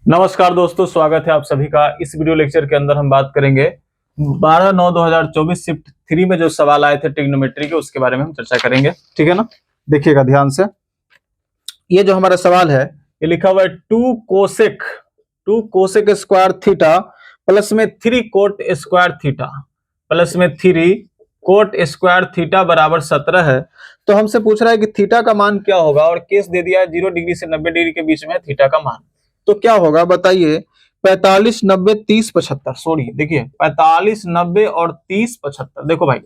नमस्कार दोस्तों, स्वागत है आप सभी का। इस वीडियो लेक्चर के अंदर हम बात करेंगे 12/9/2024 शिफ्ट 3 में जो सवाल आए थे ट्रिग्नोमेट्री के, उसके बारे में हम चर्चा करेंगे। ठीक है ना, देखिएगा ध्यान से। ये जो हमारा सवाल है, ये लिखा हुआ है 2 कोसेक स्क्वायर थीटा प्लस में 3 कोट स्क्वायर थीटा प्लस में 3 कोट स्क्वायर थीटा बराबर 17 है। तो हमसे पूछ रहा है कि थीटा का मान क्या होगा, और केस दे दिया है 0 डिग्री से 90 डिग्री के बीच में थीटा का मान। तो क्या होगा बताइए। 45, 90, 30, 75। सॉरी, देखिए 45, 90 और 30, 75। देखो भाई,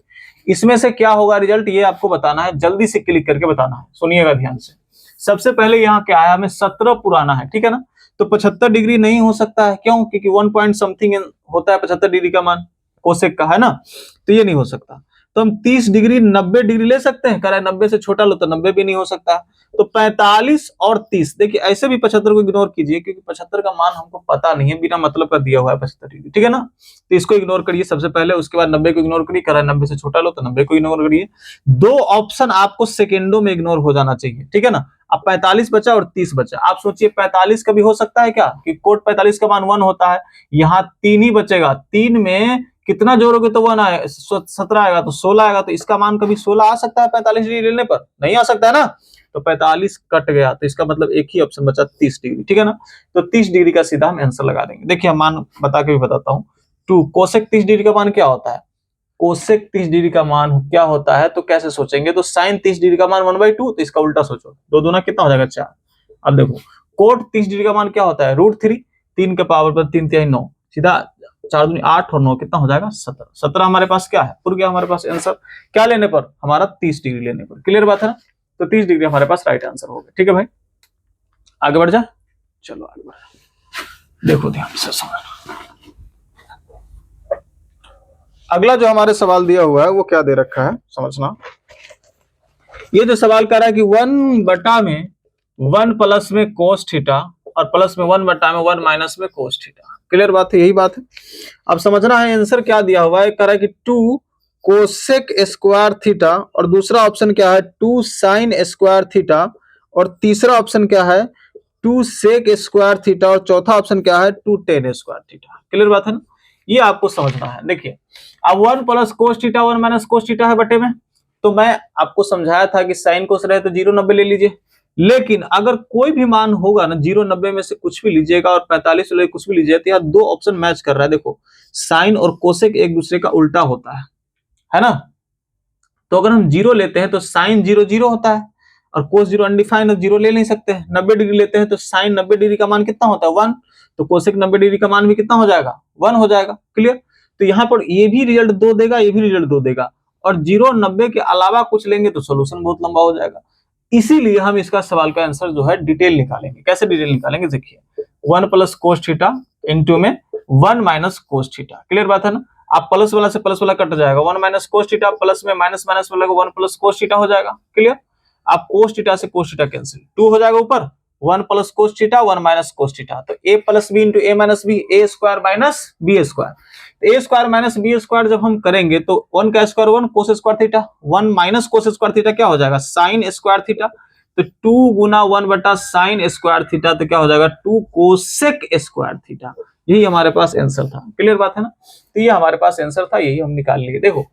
इसमें से क्या होगा रिजल्ट, ये आपको बताना है, जल्दी से क्लिक करके बताना है। सुनिएगा ध्यान से। सबसे पहले यहाँ क्या है, हमें 17 पुराना है, ठीक है ना। तो 75 डिग्री नहीं हो सकता है, क्यों? क्योंकि 1 पॉइंट समथिंग होता है 75 डिग्री का मान कोसेक का, है ना। तो ये नहीं हो सकता। तो हम 30 डिग्री 90 डिग्री ले सकते हैं, कह रहा है 90 से छोटा लो, तो 90 भी नहीं हो सकता। तो 45 और 30, देखिए ऐसे भी 75 को इग्नोर कीजिए, क्योंकि 75 का मान हमको पता नहीं है, बिना मतलब का दिया हुआ है 75 डिग्री, ठीक है ना। तो इसको इग्नोर करिए सबसे पहले, उसके बाद 90 को इग्नोर करिए, कह रहा है 90 से छोटा लो, तो 90 को इग्नोर करिए। दो ऑप्शन आपको सेकेंडों में इग्नोर हो जाना चाहिए, ठीक है ना। अब 45 बचा और 30 बचा। आप सोचिए 45 का भी हो सकता है क्या, कि कोट 45 का मान 1 होता है, यहाँ 3 ही बचेगा। 3 में कितना जोड़ोगे तो 1 आएगा, 17 आएगा, तो 16 आएगा। तो इसका मान कभी 16 आ सकता है 45 डिग्री लेने पर? नहीं आ सकता है ना। तो 45 कट गया, तो इसका मतलब एक ही ऑप्शन बचा 30 डिग्री, ठीक है ना। तो 30 डिग्री का सीधा हम आंसर लगा देंगे। देखिए हम मान बता के भी बताता हूँ। 2 कोसेक 30 डिग्री का मान क्या होता है? कोसेक 30 डिग्री का मान क्या होता है, तो कैसे सोचेंगे, तो साइन 30 डिग्री का मान 1/2, तो इसका उल्टा सोचो, 2 दूना कितना हो जाएगा 4। अब देखो कोट 30 डिग्री का मान क्या होता है, √3, 3 के पावर पर 3 तिहाई 9, सीधा 4 दूनी 8 और 9 कितना हो जाएगा 17। 17 हमारे पास क्या है, पुर गया हमारे पास आंसर। क्या लेने पर? हमारा 30 डिग्री लेने पर। क्लियर बात है ना। तो 30 डिग्री हमारे पास राइट आंसर हो गया। ठीक है भाई, आगे बढ़ जा। चलो आगे बढ़, देखो ध्यान से समझना। अगला जो हमारे सवाल दिया हुआ है वो क्या दे रखा है, समझना। ये जो सवाल कर रहा है कि 1/1 प्लस में कोस थीटा और प्लस में 1/1 माइनस में कोस थीटा। क्लियर बात है, यही बात है। अब समझना है आंसर क्या दिया हुआ है। कह रहा है कि 2 कोसेक स्क्वायर थीटा, और दूसरा ऑप्शन क्या है 2 साइन स्क्वायर थीटा, और तीसरा ऑप्शन क्या है 2 सेक स्क्वायर थीटा, और चौथा ऑप्शन क्या है 2 टेन स्क्वायर थीटा। क्लियर बात है ना। ये आपको समझना है। देखिए अब 1 plus cos theta 1 minus cos theta है बटे में, तो मैं आपको समझाया था कि साइन कोस रहे तो 0, 90 ले लीजिए। लेकिन अगर कोई भी मान होगा ना, 0, 90 में से कुछ भी लीजिएगा, और 45 ले कुछ भी लीजिएगा, तो यहाँ 2 ऑप्शन मैच कर रहा है। देखो साइन और कोसेक एक दूसरे का उल्टा होता है ना। तो अगर हम 0 लेते हैं तो साइन 0 0 होता है, और कोस 0 अनडिफाइंड, 0 ले नहीं सकते हैं। 90 डिग्री लेते हैं तो साइन 90 डिग्री का मान कितना होता है 1, तो कोसेक 90 डिग्री का मान भी कितना हो जाएगा 1 हो जाएगा। क्लियर। तो यहाँ पर ये भी रिजल्ट 2 देगा, ये भी रिजल्ट 2 देगा, और 0 90 के अलावा कुछ लेंगे तो सोल्यूशन बहुत लंबा हो जाएगा। इसीलिए हम इसका सवाल का आंसर जो है डिटेल निकालेंगे। कैसे डिटेल निकालेंगे, देखिए 1 प्लस कोस थीटा इंटू में 1 माइनस कोस थीटा। क्लियर बात है ना। आप प्लस वाला से प्लस वाला कट जाएगा, 1 माइनस कोस थीटा, प्लस में माइनस माइनस वाला 1 प्लस कोस थीटा हो जाएगा। क्लियर। आप कोस थीटा से कोस थीटा कैंसिल, 2 हो जाएगा ऊपर, 1 plus cos theta 1 minus cos theta, तो a plus B into A minus B, A square minus B square. A square minus B square जब हम करेंगे तो 1 का square 1 cos square theta, 1 minus cos square theta क्या हो जाएगा sine square theta, तो 2 गुना 1 बटा साइन स्क्वायर थीटा, तो क्या हो जाएगा 2 कोसेक स्क्वायर थीटा। यही हमारे पास आंसर था। क्लियर बात है ना। तो ये हमारे पास आंसर था, यही हम निकाल लिए। देखो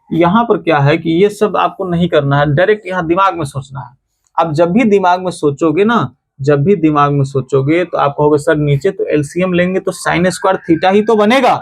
यहाँ पर क्या है कि ये सब आपको नहीं करना है, डायरेक्ट यहाँ दिमाग में सोचना है। अब जब भी दिमाग में सोचोगे ना, जब भी दिमाग में सोचोगे तो आप कहोगे सर नीचे तो एलसीएम लेंगे तो साइन स्क्वायर थीटा ही तो बनेगा।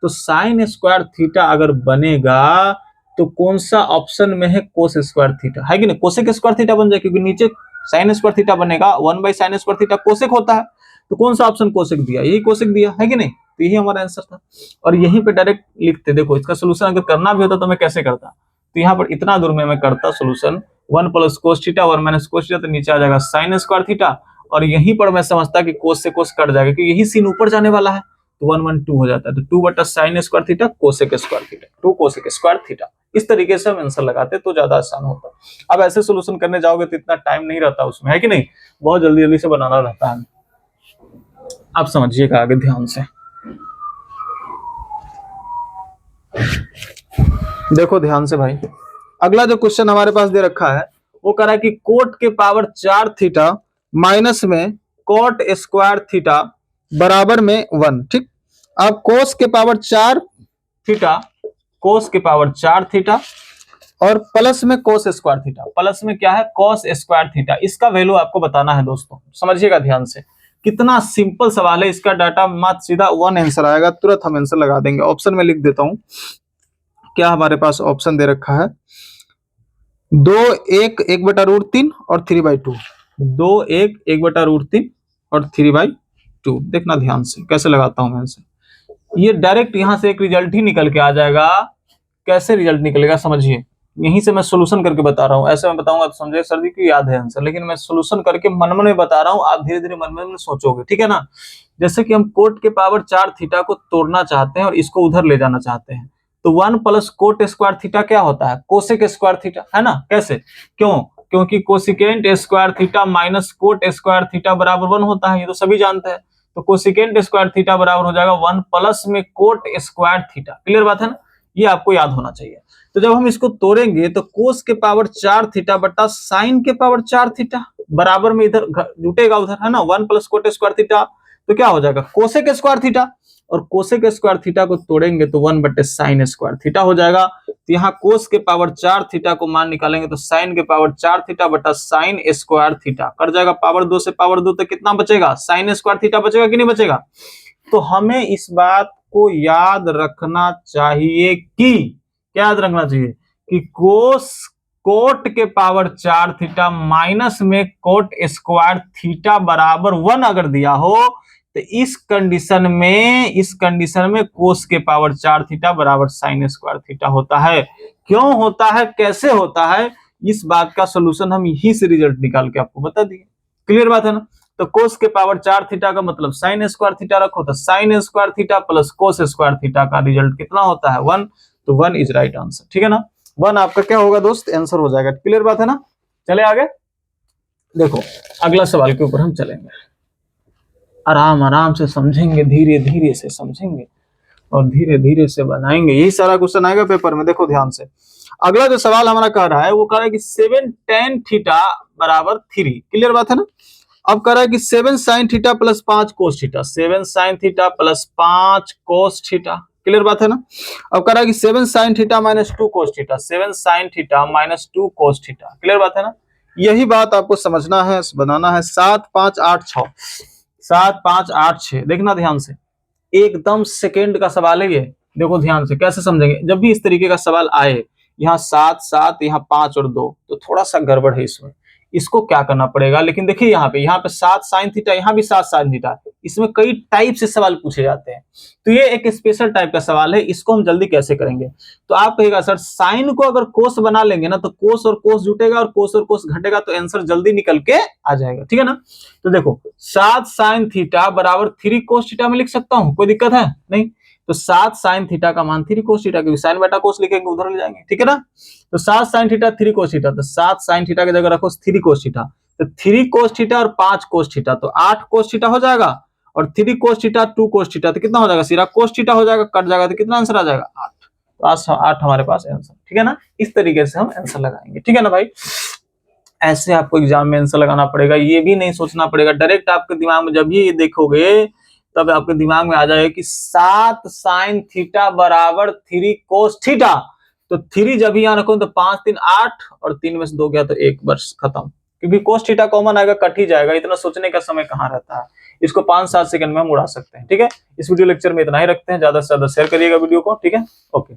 तो साइन स्क्वायर थीटा अगर बनेगा तो कौन सा ऑप्शन में है कोस स्क्वायर थीटा, है कि नहीं, कोसेक स्क्वायर थीटा बन जाए, क्योंकि नीचे साइन स्क्वायर थीटा बनेगा, 1/sin स्क्वायर थीटा कोसेक होता है। तो कौन सा ऑप्शन कोसेक दिया, यही कोसेक दिया, है कि नहीं। तो यही हमारा आंसर था, और यहीं पे डायरेक्ट लिखते। देखो इसका सोल्यूशन अगर करना भी होता तो मैं कैसे करता, तो यहाँ पर इतना दूर में मैं करता solution 1 plus cos theta 1 minus cos theta, तो नीचे आ जाएगा साइन स्क्वायर थीटा, और यहीं पर मैं समझता कि कोस से कोस कट जाएगा, क्योंकि यही सीन ऊपर जाने वाला है, तो 1 1 2 हो जाता है। तो 2 बटा sine square theta cosec square theta, 2 cosec square theta. इस तरीके से हम आंसर लगाते तो ज्यादा आसान होता। अब ऐसे सोल्यूशन करने जाओगे तो इतना टाइम नहीं रहता उसमें, है कि नहीं, बहुत जल्दी जल्दी से बनाना रहता है। आप समझिएगा आगे ध्यान से। देखो ध्यान से भाई, अगला जो क्वेश्चन हमारे पास दे रखा है वो कह रहा है कि कोट के पावर 4 थीटा माइनस में कोट स्क्वायर थीटा बराबर में 1। ठीक, अब कोस के पावर 4 थीटा, कोस के पावर 4 थीटा और प्लस में कोस स्क्वायर थीटा, प्लस में क्या है कोस स्क्वायर थीटा, इसका वैल्यू आपको बताना है दोस्तों, समझिएगा ध्यान से। कितना सिंपल सवाल है, इसका डाटा मात्र सीधा 1 आंसर आएगा, तुरंत हम आंसर लगा देंगे। ऑप्शन में लिख देता हूं, क्या हमारे पास ऑप्शन दे रखा है, 2 1 1/√3 और 3/2, 2 1 1/√3 और 3/2। देखना ध्यान से कैसे लगाता हूं मैं आंसर, ये डायरेक्ट यहां से एक रिजल्ट ही निकल के आ जाएगा। कैसे रिजल्ट निकलेगा समझिए, यहीं से मैं सोल्यूशन करके बता रहा हूँ, ऐसे मैं बताऊंगा तो समझिए सर जी की याद है आंसर, लेकिन मैं सोल्यूशन करके मन में बता रहा हूँ, आप धीरे धीरे मन में सोचोगे, ठीक है ना। जैसे कि हम कोट के पावर 4 थीटा को तोड़ना चाहते हैं और इसको उधर ले जाना चाहते हैं, तो 1 प्लस कोट स्क्वायर थीटा क्या होता है, कोसेक स्क्वायर थीटा, है ना। कैसे, क्यों, क्योंकि cosecant square theta minus cot square theta बराबर 1 होता है, ये तो सभी जानते हैं। तो कोसिकेंट स्क्वायर थीटा बराबर हो जाएगा 1 प्लस में कोट स्क्वायर थीटा, क्लियर बात है ना, ये आपको याद होना चाहिए। तो जब हम इसको तोड़ेंगे तो कोस के पावर 4 थीटा बटा साइन के पावर 4 थीटा बराबर में इधर जुटेगा उधर, है ना, 1 प्लस कोट स्क्वायर थीटा, तो क्या हो जाएगा कोसेक स्क्वायर थीटा, और कोसेक स्क्वायर थीटा को तोड़ेंगे तो 1 बटे साइन स्क्वायर थीटा हो जाएगा। तो यहाँ कोस के पावर 4 थीटा को मान निकालेंगे तो साइन के पावर 4 थीटा बटा साइन स्क्वायर थीटा कट जाएगा, पावर 2 से पावर 2 तक कितना बचेगा, साइन स्क्वायर थीटा बचेगा कि नहीं बचेगा। तो हमें इस बात को याद रखना चाहिए कि, क्या याद रखना चाहिए कि कोस कोट के पावर 4 थीटा माइनस में कोट स्क्वायर थीटा बराबर 1 अगर दिया हो तो इस कंडीशन में कोस के पावर 4 थीटा बराबर साइन स्क्वायर थीटा होता है। क्यों होता है, कैसे होता है, इस बात का सोल्यूशन हम यही से रिजल्ट निकाल के आपको बता दिए, क्लियर बात है ना। तो कोस के पावर 4 थीटा का मतलब साइन स्क्वायर थीटा रखो, तो sine square theta plus cos square theta का रिजल्ट कितना होता है 1, तो 1 इज राइट आंसर, ठीक है ना। 1 आपका क्या होगा दोस्त, आंसर हो जाएगा, क्लियर बात है ना। चले आगे, देखो अगला सवाल के ऊपर हम चलेंगे, आराम आराम से समझेंगे, धीरे धीरे से समझेंगे और धीरे धीरे से बनाएंगे, यही सारा क्वेश्चन आएगा पेपर में। देखो ध्यान से, अगला जो सवाल हमारा कह रहा है वो कह रहा है कि 7 tan थीटा बराबर 3, क्लियर बात है ना। अब कह रहा है कि 7 sin theta plus 5 cos theta, 7 sin theta plus 5 cos theta, clear बात है ना। अब कह रहा है कि 7 sin theta minus 2 cos theta, 7 sin theta minus 2 cos theta, clear बात है ना। यही बात आपको समझना है, बनाना है। 7 5 8 6, 7 5 8 6, देखना ध्यान से, एकदम सेकेंड का सवाल है ये। देखो ध्यान से कैसे समझेंगे, जब भी इस तरीके का सवाल आए, यहाँ 7 7 यहाँ 5 और 2, तो थोड़ा सा गड़बड़ है इसमें, इसको क्या करना पड़ेगा। लेकिन देखिए यहाँ पे 7 साइन थीटा, यहाँ भी 7 साइन थीटा, इसमें कई टाइप से सवाल पूछे जाते हैं, तो ये एक स्पेशल टाइप का सवाल है, इसको हम जल्दी कैसे करेंगे। तो आप कहेगा सर साइन को अगर कोस बना लेंगे ना तो कोस और कोस जुटेगा और कोस घटेगा, तो आंसर जल्दी निकल के आ जाएगा, ठीक है ना। तो देखो 7 साइन थीटा बराबर 3 कोस थीटा में लिख सकता हूं, कोई दिक्कत है नहीं। तो 7 साइन थीटा का मान 3 कोस थीटा, क्योंकि साइन बटा कोस लिखेंगे उधर ले जाएंगे, ठीक है ना। तो 7 साइन थीटा 3 कोस थीटा, तो 7 साइन थीटा की जगह रखो 3 कोस थीटा, तो 3 कोस थीटा और 5 कोस थीटा, तो 8 कोस थीटा हो जाएगा, और 3 कोस थीटा 2 कोस थीटा, तो कितना हो जाएगा, सीधा कोस थीटा हो जाएगा, कट जाएगा, तो कितना आंसर आ जाएगा 8। तो 8 हमारे पास आंसर, ठीक है ना। इस तरीके से हम आंसर लगाएंगे, ठीक है ना भाई। ऐसे आपको एग्जाम में आंसर लगाना पड़ेगा, ये भी नहीं सोचना पड़ेगा, डायरेक्ट आपके दिमाग में जब ये देखोगे तब आपके दिमाग में आ जाएगा कि 7 साइन थीटा बराबर 3 कोस थीटा, तो 3 जब यहाँ रखो तो 5 3 8 और 3 में से 2 गया तो 1 वर्ष खत्म, क्योंकि कोस थीटा कॉमन आएगा, कट ही जाएगा, इतना सोचने का समय कहाँ रहता है। इसको 5-7 सेकंड में हम उड़ा सकते हैं, ठीक है। इस वीडियो लेक्चर में इतना ही रखते हैं, ज्यादा से ज्यादा शेयर करिएगा वीडियो को, ठीक है, ओके।